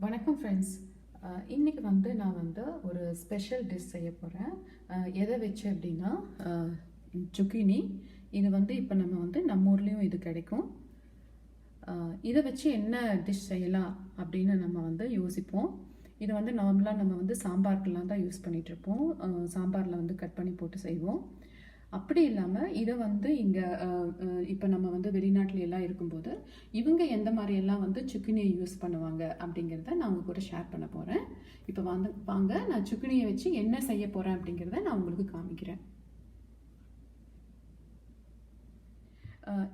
வணக்கம் ஃப்ரெண்ட்ஸ். இன்றைக்கி நான் ஒரு ஸ்பெஷல் டிஷ் செய்ய போகிறேன். எதை வச்சு அப்படின்னா சுக்கினி. இது இப்போ நம்ம ஊர்லேயும் இது கிடைக்கும். இதை வச்சு என்ன டிஷ் செய்யலாம் அப்படின்னு நம்ம யோசிப்போம். இது நார்மலாக நம்ம சாம்பாருக்கெல்லாம் தான் யூஸ் பண்ணிகிட்ருப்போம். சாம்பாரில் கட் பண்ணி போட்டு செய்வோம். அப்படி இல்லாமல் இதை இங்கே இப்போ நம்ம வெளிநாட்டில எல்லாம் இருக்கும்போது இவங்க எந்த மாதிரியெல்லாம் சுக்கினியை யூஸ் பண்ணுவாங்க அப்படிங்கிறத நான் உங்க கூட ஷேர் பண்ண போகிறேன். இப்போ வாங்க நான் சுக்கினியை வச்சு என்ன செய்ய போகிறேன் அப்படிங்கிறத நான் உங்களுக்கு காமிக்கிறேன்.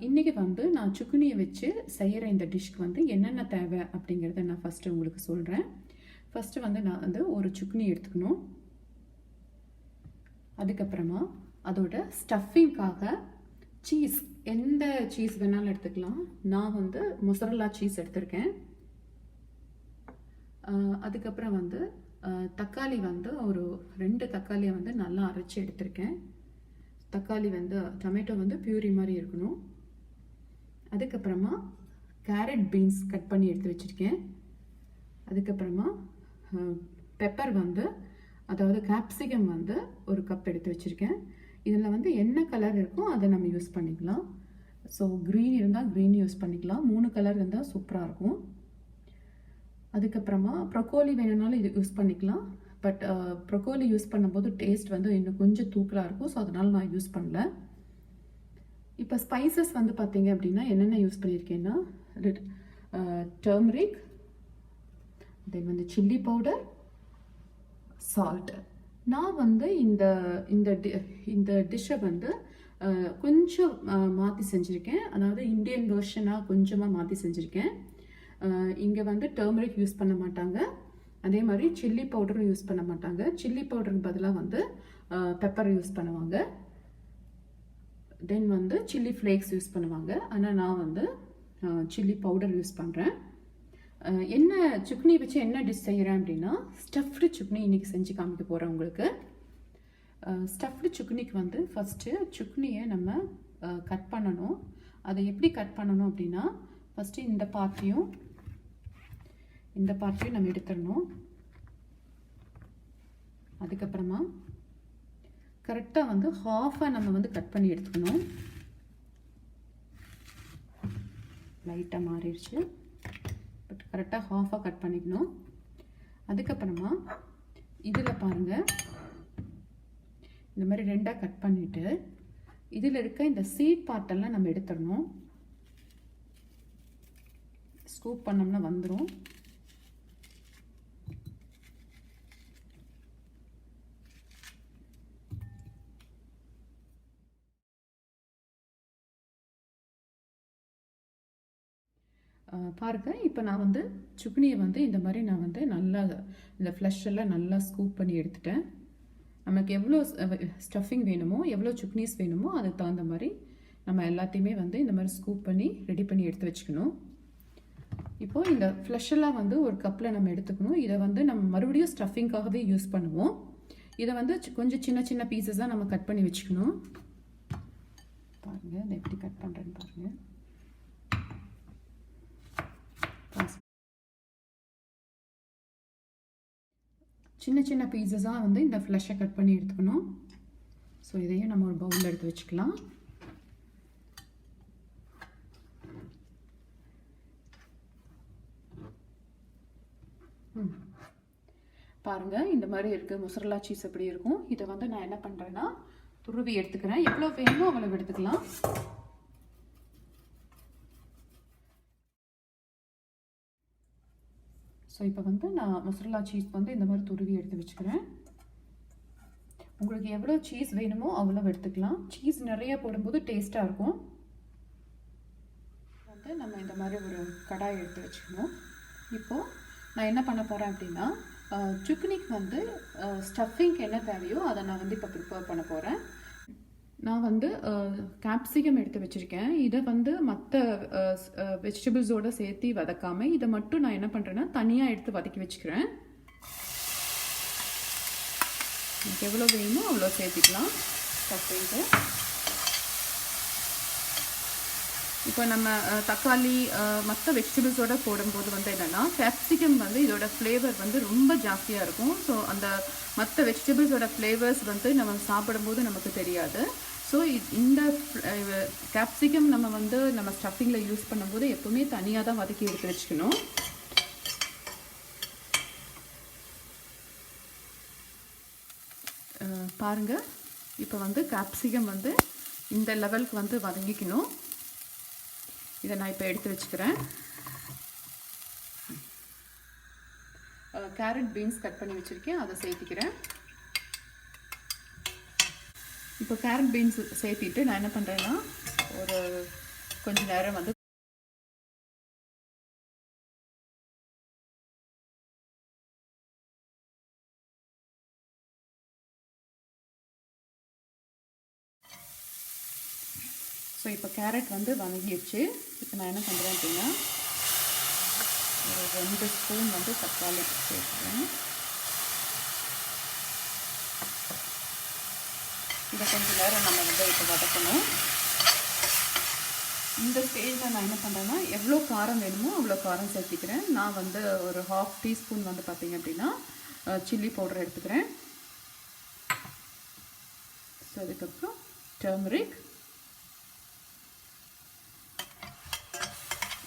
இன்றைக்கி நான் சுக்கினியை வச்சு செய்கிற இந்த டிஷ்க்கு என்னென்ன தேவை அப்படிங்கிறத நான் ஃபஸ்ட்டு உங்களுக்கு சொல்கிறேன். ஃபஸ்ட்டு நான் ஒரு சுக்கினி எடுத்துக்கணும். அதுக்கப்புறமா அதோட ஸ்டஃபிங்காக சீஸ், எந்த சீஸ் வேணாலும் எடுத்துக்கலாம். நான் மொசரல்லா சீஸ் எடுத்திருக்கேன். அதுக்கப்புறம் தக்காளி ஒரு 2 தக்காளியை நல்லா அரைச்சி எடுத்திருக்கேன். தக்காளி டொமேட்டோ பியூரி மாதிரி இருக்கணும். அதுக்கப்புறமா கேரட் பீன்ஸ் கட் பண்ணி எடுத்து வச்சுருக்கேன். அதுக்கப்புறமா பெப்பர் அதாவது கேப்சிகம் ஒரு கப் எடுத்து வச்சுருக்கேன். இதில் என்ன கலர் இருக்கோ அதை நம்ம யூஸ் பண்ணிக்கலாம். ஸோ க்ரீன் இருந்தால் க்ரீன் யூஸ் பண்ணிக்கலாம். 3 கலர் இருந்தால் சூப்பராக இருக்கும். அதுக்கப்புறமா ப்ரொக்கோலி வேணும்னாலும் இது யூஸ் பண்ணிக்கலாம். பட் ப்ரொக்கோலி யூஸ் பண்ணும்போது டேஸ்ட் இன்னும் கொஞ்சம் தூக்கலாக இருக்கும். ஸோ அதனால் நான் யூஸ் பண்ணல. இப்போ ஸ்பைசஸ் பார்த்தீங்க அப்படின்னா என்னென்ன யூஸ் பண்ணியிருக்கேன்னா turmeric, then chilli powder, salt. நான் இந்த டிஷ்ஷை கொஞ்சம் மாற்றி செஞ்சுருக்கேன். அதாவது இந்தியன் வெர்ஷனாக கொஞ்சமாக மாற்றி செஞ்சுருக்கேன். இங்கே டர்மரிக் யூஸ் பண்ண மாட்டாங்க. அதே மாதிரி சில்லி பவுடரும் யூஸ் பண்ண மாட்டாங்க. சில்லி பவுடருக்கு பதிலாக பெப்பர் யூஸ் பண்ணுவாங்க. தென் சில்லி ஃப்ளேக்ஸ் யூஸ் பண்ணுவாங்க. ஆனால் நான் சில்லி பவுடர் யூஸ் பண்ணுறேன். என்ன சுக்னி வச்சு என்ன டிஷ் செய்கிறேன் அப்படின்னா ஸ்டஃப்டு சுக்னி இன்றைக்கி செஞ்சு காமிக்க போகிறேன் உங்களுக்கு. ஸ்டஃப்டு சுக்னிக்கு ஃபஸ்ட்டு சுக்னியை நம்ம கட் பண்ணணும். அதை எப்படி கட் பண்ணணும் அப்படின்னா ஃபஸ்ட்டு இந்த பார்ட்டையும் நம்ம எடுத்துடணும். அதுக்கப்புறமா கரெக்டாக ஹாஃபாக நம்ம கட் பண்ணி எடுத்துக்கணும். லைட்டாக மாறிடுச்சு. பட் கரெக்டாக ஹாஃபாக கட் பண்ணிக்கணும். அதுக்கப்புறமா இதில் பாருங்கள், இந்த மாதிரி 2ஆக கட் பண்ணிவிட்டு இதில் இருக்க இந்த சீட் பார்ட்டெல்லாம் நம்ம எடுத்துடணும். ஸ்கூப் பண்ணோம்னா வந்துடும். பாருங்கள், இப்போ நான் சுக்னியை இந்த மாதிரி நான் நல்லா இந்த ஃப்ளஷ் எல்லாம் நல்லா ஸ்கூப் பண்ணி எடுத்துட்டேன். நமக்கு எவ்வளோ ஸ்டஃபிங் வேணுமோ, எவ்வளோ சுக்னிஸ் வேணுமோ அதுக்கு தகுந்த மாதிரி நம்ம எல்லாத்தையுமே இந்த மாதிரி ஸ்கூப் பண்ணி ரெடி பண்ணி எடுத்து வச்சுக்கணும். இப்போது இந்த ஃப்ளஷ் எல்லாம் ஒரு கப்பில் நம்ம எடுத்துக்கணும். இதை நம்ம மறுபடியும் ஸ்டஃபிங்காகவே யூஸ் பண்ணுவோம். இதை கொஞ்சம் சின்ன சின்ன பீசஸாக நம்ம கட் பண்ணி வச்சுக்கணும். பாருங்கள், இதை எப்படி கட் பண்ணுறேன்னு பாருங்கள். சின்ன சின்ன பீசஸாக இந்த ஃப்ளஷை கட் பண்ணி எடுத்துக்கணும். ஸோ இதையும் நம்ம ஒரு பவுலில் எடுத்து வச்சுக்கலாம். பாருங்கள், இந்த மாதிரி இருக்குது. மொசரல்லா சீஸ் எப்படி இருக்கும். இதை நான் என்ன பண்ணுறேன்னா துருவி எடுத்துக்கிறேன். எவ்வளோ வேணுமோ அவ்வளோ எடுத்துக்கலாம். ஸோ இப்போ நான் மொசரல்லா சீஸ் இந்த மாதிரி துருவி எடுத்து வச்சுக்கிறேன். உங்களுக்கு எவ்வளோ சீஸ் வேணுமோ அவ்வளோ எடுத்துக்கலாம். சீஸ் நிறைய போடும்போது டேஸ்ட்டாக இருக்கும். நம்ம இந்த மாதிரி ஒரு கடாய் எடுத்து வச்சுக்கணும். இப்போது நான் என்ன பண்ண போகிறேன் அப்படின்னா சுக்னிக்கு ஸ்டஃபிங்க்கு என்ன தேவையோ அதை நான் இப்போ ப்ரிப்பேர் பண்ண போகிறேன். நான் கேப்சிகம் எடுத்து வச்சுருக்கேன். இதை மற்ற வெஜிடபிள்ஸோடு சேர்த்து வதக்காமல் இதை மட்டும் நான் என்ன பண்ணுறேன்னா தனியாக எடுத்து வதக்கி வச்சுக்கிறேன். எனக்கு எவ்வளோ வேணுமோ அவ்வளோ சேர்த்துக்கலாம் ஸ்டஃபிங்க்கு. இப்போ நம்ம தக்காளி மற்ற வெஜிடபிள்ஸோட போடும்போது வந்து என்னென்னா கேப்சிகம் வந்து இதோட ஃப்ளேவர் வந்து ரொம்ப ஜாஸ்தியாக இருக்கும். ஸோ அந்த மற்ற வெஜிடபிள்ஸோட ஃப்ளேவர்ஸ் வந்து நம்ம சாப்பிடும்போது நமக்கு தெரியாது. ஸோ இந்த கேப்சிகம் நம்ம ஸ்டஃபிங்கில் யூஸ் பண்ணும்போது எப்பவுமே தனியாக தான் வதக்கி எடுத்து வச்சுக்கணும். பாருங்கள், இப்போ வந்து கேப்சிகம் வந்து இந்த லெவலுக்கு வந்து வதங்கிக்கணும். இதை நான் இப்போ எடுத்து வச்சுக்கிறேன். கேரட் பீன்ஸ் கட் பண்ணி வச்சுருக்கேன், அதை சேர்த்திக்கிறேன். இப்போ கேரட் பீன்ஸ் சேர்த்திட்டு நான் என்ன பண்ணுறேன்னா ஒரு கொஞ்சம் நேரம் வந்து ஸோ இப்போ கேரட் வந்து வதங்கிடுச்சு. இப்போ நான் என்ன பண்ணுறேன் அப்படின்னா ஒரு 2 ஸ்பூன் வந்து தக்காளி சேர்க்குறேன். இதை கொஞ்சம் நேரம் நம்ம வந்து இப்போ வதக்கணும். இந்த ஸ்டேஜில் நான் என்ன பண்ணுறேன்னா எவ்வளோ காரம் வேணுமோ அவ்வளோ காரம் சேர்த்திக்கிறேன். நான் வந்து ஒரு 1/2 டீஸ்பூன் வந்து பார்த்திங்க அப்படின்னா சில்லி பவுடர் எடுத்துக்கிறேன். ஸோ அதுக்கப்புறம் டர்மரிக்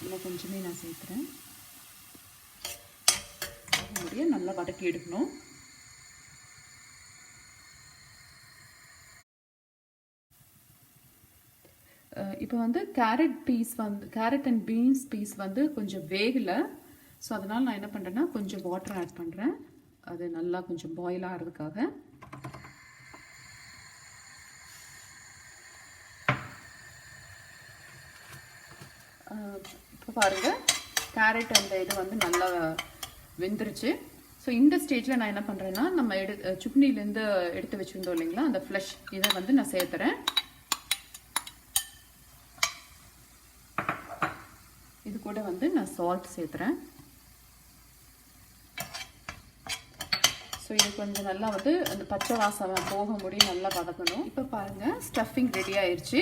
இன்னும் கொஞ்சமே நான் சேர்க்குறேன். முடிய நல்லா வதக்கி எடுக்கணும். இப்போ வந்து கேரட் அண்ட் பீன்ஸ் பீஸ் வந்து கொஞ்சம் வேகலை. ஸோ அதனால் நான் என்ன பண்ணுறேன்னா கொஞ்சம் வாட்டர் ஆட் பண்ணுறேன். அது நல்லா கொஞ்சம் பாயில் ஆகிறதுக்காக. இப்போ பாருங்கள், கேரட் அந்த இது வந்து நல்லா வெந்துருச்சு. ஸோ இந்த ஸ்டேஜில் நான் என்ன பண்ணுறேன்னா நம்ம சுக்னிலேருந்து எடுத்து வச்சுருந்தோம் இல்லைங்களா, அந்த ஃப்ளஷ் இதை வந்து நான் சேர்த்துறேன். இது கூட வந்து நான் சால்ட் சேர்த்துறேன். ஸோ இது கொஞ்சம் நல்லா வந்து அந்த பச்சை வாசனை போக முடியும் நல்லா வதக்கணும். இப்போ பாருங்கள், ஸ்டஃபிங் ரெடி ஆயிடுச்சு.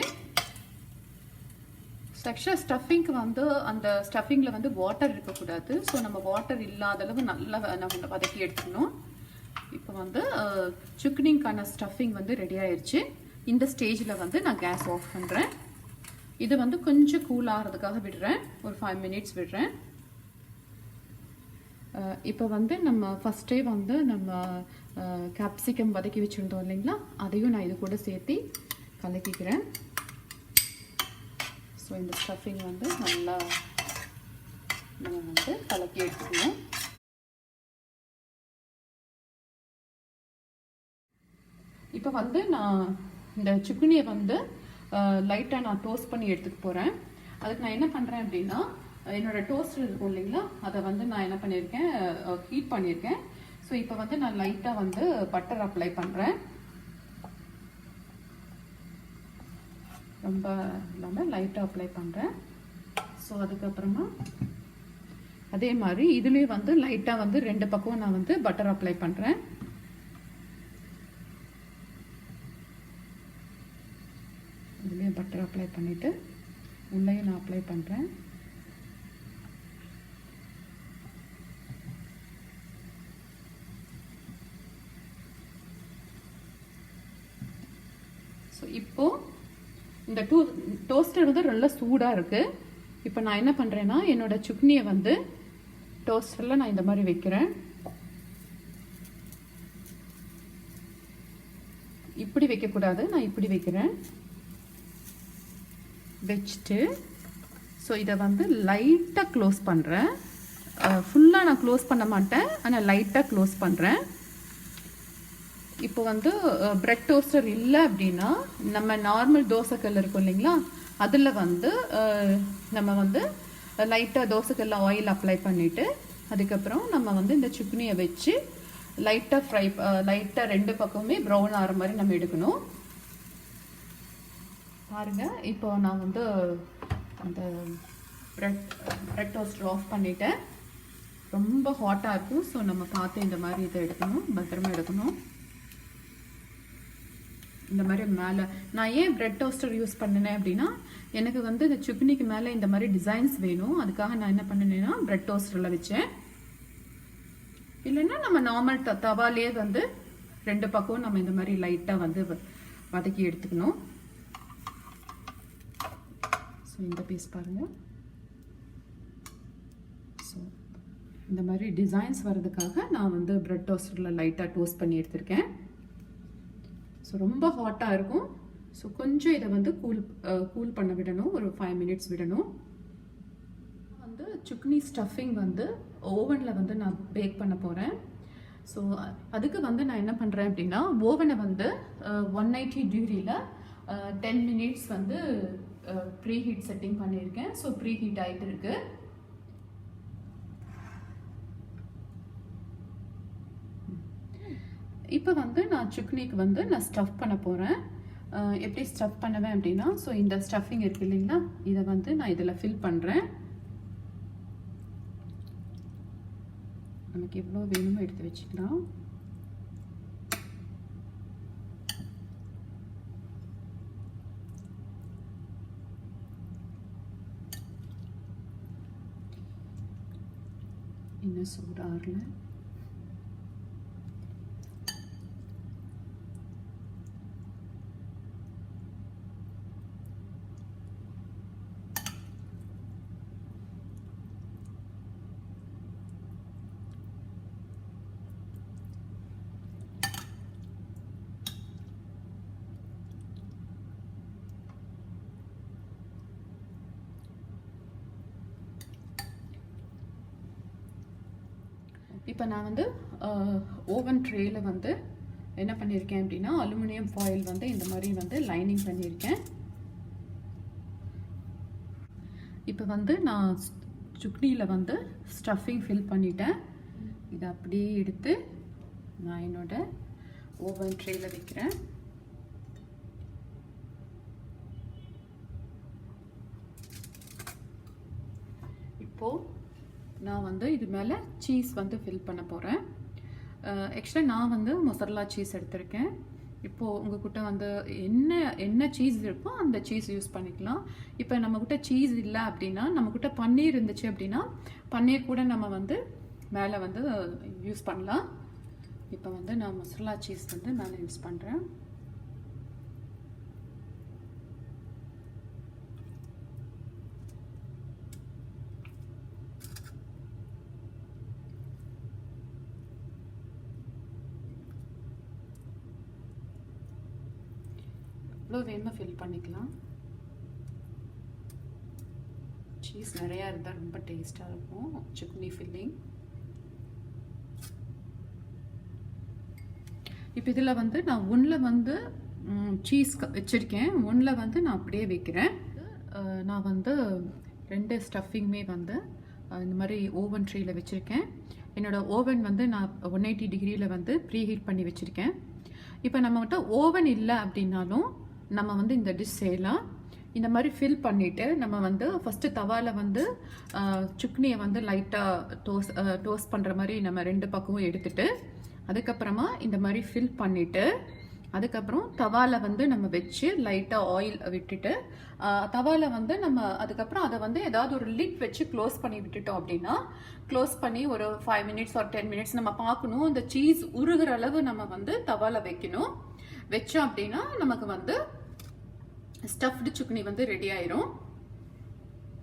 ஆக்சுவலாக ஸ்டஃபிங்க்கு வந்து அந்த ஸ்டஃபிங்கில் வந்து வாட்டர் இருக்கக்கூடாது. ஸோ நம்ம வாட்டர் இல்லாத அளவு நல்லா நம்ம வதக்கி எடுத்துக்கணும். இப்போ வந்து சுக்னிங்கான ஸ்டஃபிங் வந்து ரெடி ஆயிடுச்சு. இந்த ஸ்டேஜில் வந்து நான் கேஸ் ஆஃப் பண்ணுறேன். இது வந்து கொஞ்சம் கூல் ஆகிறதுக்காக விடுறேன், ஒரு 5 மினிட்ஸ் விடுறேன். இப்போ வந்து நம்ம ஃபஸ்ட்டே வந்து நம்ம கேப்சிகம் வதக்கி வச்சுருந்தோம் இல்லைங்களா, அதையும் நான் இது கூட சேர்த்து கலக்கிக்கிறேன். ஸோ இந்த ஸ்டஃபிங் வந்து நல்லா நம்ம வந்து கலக்கி எடுத்துக்கணும். இப்போ வந்து நான் இந்த சுக்குனியை வந்து லைட்டாக நான் டோஸ்ட் பண்ணி எடுத்துக்க போகிறேன். அதுக்கு நான் என்ன பண்ணுறேன் அப்படின்னா என்னோடய டோஸ்டர் இருக்கும் இல்லைங்களா, அதை வந்து நான் என்ன பண்ணியிருக்கேன், ஹீட் பண்ணியிருக்கேன். ஸோ இப்போ வந்து நான் லைட்டாக வந்து பட்டர் அப்ளை பண்ணுறேன். ரொம்ப இல்லாமல் லைட்டாக அப்ளை பண்ணுறேன். ஸோ அதுக்கப்புறமா அதே மாதிரி இதுலேயும் வந்து லைட்டாக வந்து 2 பக்கம் நான் வந்து பட்டர் அப்ளை பண்ணுறேன். இதுலேயும் பட்டர் அப்ளை பண்ணிவிட்டு உள்ளேயும் நான் அப்ளை பண்ணுறேன். ஸோ இப்போது இந்த டோஸ்டர் வந்து நல்லா சூடாக இருக்குது. இப்போ நான் என்ன பண்ணுறேன்னா என்னோடய சுக்னியை வந்து டோஸ்டரில் நான் இந்த மாதிரி வைக்கிறேன். இப்படி வைக்கக்கூடாது, நான் இப்படி வைக்கிறேன். வச்சுட்டு ஸோ இதை வந்து லைட்டாக க்ளோஸ் பண்ணுறேன். ஃபுல்லாக நான் க்ளோஸ் பண்ண மாட்டேன், ஆனால் லைட்டாக க்ளோஸ் பண்ணுறேன். இப்போ வந்து பிரெட் டோஸ்டர் இல்லை அப்படின்னா நம்ம நார்மல் தோசைக்கல் இருக்கும் இல்லைங்களா, அதில் வந்து நம்ம வந்து லைட்டாக தோசைக்கல்ல ஆயில் அப்ளை பண்ணிவிட்டு அதுக்கப்புறம் நம்ம வந்து இந்த சுக்னியை வச்சு லைட்டாக லைட்டாக 2 பக்கமுமே ப்ரௌன் ஆகிற மாதிரி நம்ம எடுக்கணும். பாருங்கள், இப்போ நான் வந்து அந்த பிரெட் டோஸ்டர் ஆஃப் பண்ணிவிட்டேன். ரொம்ப ஹாட்டாக இருக்கும். ஸோ நம்ம பார்த்து இந்த மாதிரி இதை எடுக்கணும், பத்திரமா எடுக்கணும். இந்த மாதிரி மேலே நான் ஏன் பிரெட் டோஸ்டர் யூஸ் பண்ணினேன் அப்படின்னா எனக்கு வந்து இந்த சுக்கினிக்கு மேலே இந்த மாதிரி டிசைன்ஸ் வேணும். அதுக்காக நான் என்ன பண்ணினேன்னா பிரெட் டோஸ்டரில் வச்சேன். இல்லைன்னா நம்ம நார்மல் தவாலே வந்து 2 பக்கம் நம்ம இந்த மாதிரி லைட்டாக வந்து வதக்கி எடுத்துக்கணும். ஸோ இந்த பீஸ் பாருங்கள். ஸோ இந்த மாதிரி டிசைன்ஸ் வர்றதுக்காக நான் வந்து பிரெட் டோஸ்டரில் லைட்டாக டோஸ்ட் பண்ணி எடுத்திருக்கேன். ஸோ ரொம்ப ஹாட்டாக இருக்கும். ஸோ கொஞ்சம் இதை வந்து கூல் பண்ண விடணும், ஒரு 5 மினிட்ஸ் விடணும். வந்து சுக்னி ஸ்டஃபிங் வந்து ஓவனில் வந்து நான் பேக் பண்ண போகிறேன். ஸோ அதுக்கு வந்து நான் என்ன பண்ணுறேன் அப்படின்னா ஓவனை வந்து 180 டிகிரியில் 10 மினிட்ஸ் வந்து ப்ரீஹீட் செட்டிங் பண்ணியிருக்கேன். ஸோ ப்ரீஹீட் ஆகிட்டு இருக்கு. இப்போ வந்து நான் சுக்னிக்கு வந்து நான் ஸ்டஃப் பண்ண போகிறேன். எப்படி ஸ்டஃப் பண்ணுவேன் அப்படின்னா ஸோ இந்த ஸ்டஃபிங் இருக்கு இல்லைங்களா, இதை வந்து நான் இதில் ஃபில் பண்ணுறேன். நமக்கு எவ்வளோ வேணுமோ எடுத்து வச்சுக்கலாம். இன்னும் சூடாகல. இப்போ நான் வந்து ஓவன் ட்ரேயில் வந்து என்ன பண்ணியிருக்கேன் அப்படின்னா அலுமினியம் ஃபாயில் வந்து இந்த மாதிரி வந்து லைனிங் பண்ணியிருக்கேன். இப்போ வந்து நான் சுக்னியில் வந்து ஸ்டஃபிங் ஃபில் பண்ணிட்டேன். இதை அப்படியே எடுத்து நான் என்னோட ஓவன் ட்ரேயில் வைக்கிறேன். இப்போது நான் வந்து இது மேலே சீஸ் வந்து ஃபில் பண்ண போகிறேன். ஆக்சுவலாக நான் வந்து மொசரல்லா சீஸ் எடுத்திருக்கேன். இப்போது உங்கள்கிட்ட வந்து என்ன சீஸ் இருக்கோ அந்த சீஸ் யூஸ் பண்ணிக்கலாம். இப்போ நம்மக்கிட்ட சீஸ் இல்லை அப்படின்னா நம்மக்கிட்ட பன்னீர் இருந்துச்சு அப்படின்னா பன்னீர் கூட நம்ம வந்து மேலே வந்து யூஸ் பண்ணலாம். இப்போ வந்து நான் மொசரல்லா சீஸ் வந்து மேலே யூஸ் பண்ணுறேன். இவ்வளோ வேணுமா ஃபில் பண்ணிக்கலாம். சீஸ் நிறையா இருந்தால் ரொம்ப டேஸ்ட்டாக இருக்கும் சுக்னி ஃபில்லிங். இப்போ இதில் வந்து நான் ஒன்றில் வந்து சீஸ் வச்சுருக்கேன், ஒன்றில் வந்து நான் அப்படியே வைக்கிறேன். நான் வந்து 2 ஸ்டஃபிங்குமே வந்து இந்த மாதிரி ஓவன் ட்ரேயில் வச்சுருக்கேன். என்னோடய ஓவன் வந்து நான் 180 டிகிரியில் வந்து ப்ரீஹீட் பண்ணி வச்சுருக்கேன். இப்போ நம்மகிட்ட ஓவன் இல்லை அப்படின்னாலும் நம்ம வந்து இந்த டிஷ் செய்யலாம். இந்த மாதிரி ஃபில் பண்ணிவிட்டு நம்ம வந்து ஃபஸ்ட்டு தவாவில் வந்து சுக்னியை வந்து லைட்டாக டோஸ்ட் பண்ணுற மாதிரி நம்ம 2 பக்கமும் எடுத்துட்டு அதுக்கப்புறமா இந்த மாதிரி ஃபில் பண்ணிவிட்டு அதுக்கப்புறம் தவாவில் வந்து நம்ம வச்சு லைட்டாக ஆயில் விட்டுட்டு தவாவில் வந்து நம்ம அதுக்கப்புறம் அதை வந்து ஏதாவது ஒரு லிட் வச்சு க்ளோஸ் பண்ணி விட்டுட்டோம் அப்படின்னா க்ளோஸ் பண்ணி ஒரு 5 மினிட்ஸ் ஒரு 10 மினிட்ஸ் நம்ம பார்க்கணும். இந்த சீஸ் உருகிற அளவு நம்ம வந்து தவாவில் வைக்கணும். வச்சோம் அப்படின்னா நமக்கு வந்து ஸ்டஃப்டு சுக்னி வந்து ரெடி ஆயிரும்.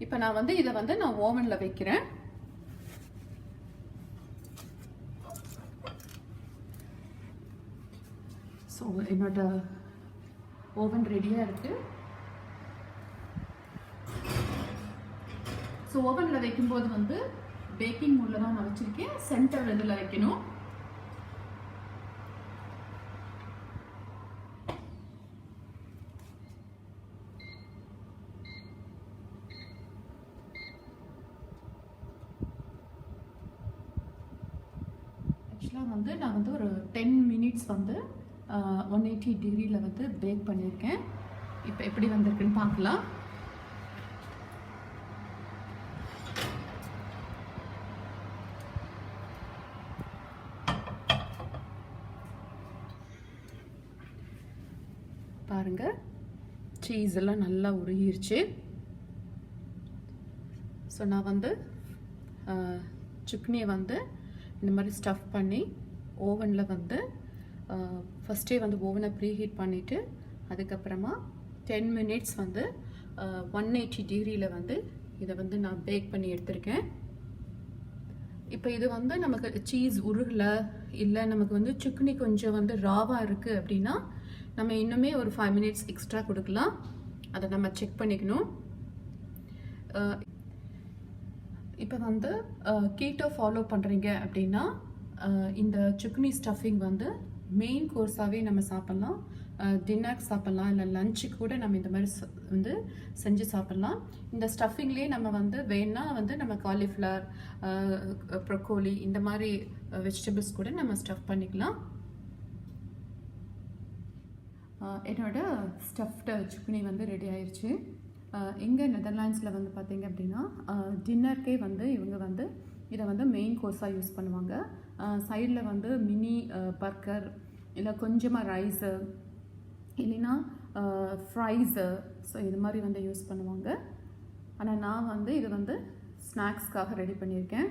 இப்போ நான் வந்து இதை வந்து நான் ஓவனில் வைக்கிறேன். ஸோ என்னோட ஓவன் ரெடியாக இருக்கு. ஸோ ஓவனில் வைக்கும்போது வந்து பேக்கிங் மோடில் தான் நான் வச்சுருக்கேன். சென்டர் இதில் வைக்கணும். வந்து நான் வந்து ஒரு 10 மினிட்ஸ் வந்து 180 டிகிரியில் வந்து பேக் பண்ணியிருக்கேன். இப்போ எப்படி வந்திருக்குன்னு பார்க்கலாம். பாருங்கள், சீஸ் எல்லாம் நல்லா உருகிருச்சு. ஸோ நான் வந்து சுக்னியை வந்து இந்த மாதிரி ஸ்டஃப் பண்ணி ஓவனில் வந்து ஃபஸ்ட்டே வந்து ஓவனை ப்ரீஹீட் பண்ணிவிட்டு அதுக்கப்புறமா 10 minutes வந்து 180 டிகிரியில் வந்து இதை வந்து நான் பேக் பண்ணி எடுத்திருக்கேன். இப்போ இது வந்து நமக்கு சீஸ் உருகலை, இல்லை நமக்கு வந்து சுக்னி கொஞ்சம் வந்து ராவாக இருக்குது அப்படின்னா நம்ம இன்னுமே ஒரு 5 minutes எக்ஸ்ட்ரா கொடுக்கலாம். அதை நம்ம செக் பண்ணிக்கணும். இப்போ வந்து கீட்டோ ஃபாலோ பண்ணுறீங்க அப்படின்னா இந்த சுக்னி ஸ்டஃபிங் வந்து மெயின் கோர்ஸாகவே நம்ம சாப்பிட்லாம். டின்னருக்கு சாப்பிட்லாம், இல்லை லஞ்சுக்கு கூட நம்ம இந்த மாதிரி வந்து செஞ்சு சாப்பிட்லாம். இந்த ஸ்டஃபிங்லேயே நம்ம வந்து வேணால் வந்து நம்ம காலிஃப்ளவர், ப்ரொக்கோலி இந்த மாதிரி வெஜிடபிள்ஸ் கூட நம்ம ஸ்டஃப் பண்ணிக்கலாம். என்னோட ஸ்டஃப்டு சுக்னி வந்து ரெடி ஆயிடுச்சு. இங்கே நெதர்லாண்ட்ஸில் வந்து பார்த்தீங்க அப்படின்னா டின்னருக்கே வந்து இவங்க வந்து இதை வந்து மெயின் கோர்ஸாக யூஸ் பண்ணுவாங்க. சைடில் வந்து மினி பர்கர், இல்லை கொஞ்சமாக ரைஸு, இல்லைன்னா ஃப்ரைஸு, ஸோ இது மாதிரி வந்து யூஸ் பண்ணுவாங்க. ஆனால் நான் வந்து இது வந்து ஸ்நாக்ஸ்க்காக ரெடி பண்ணியிருக்கேன்.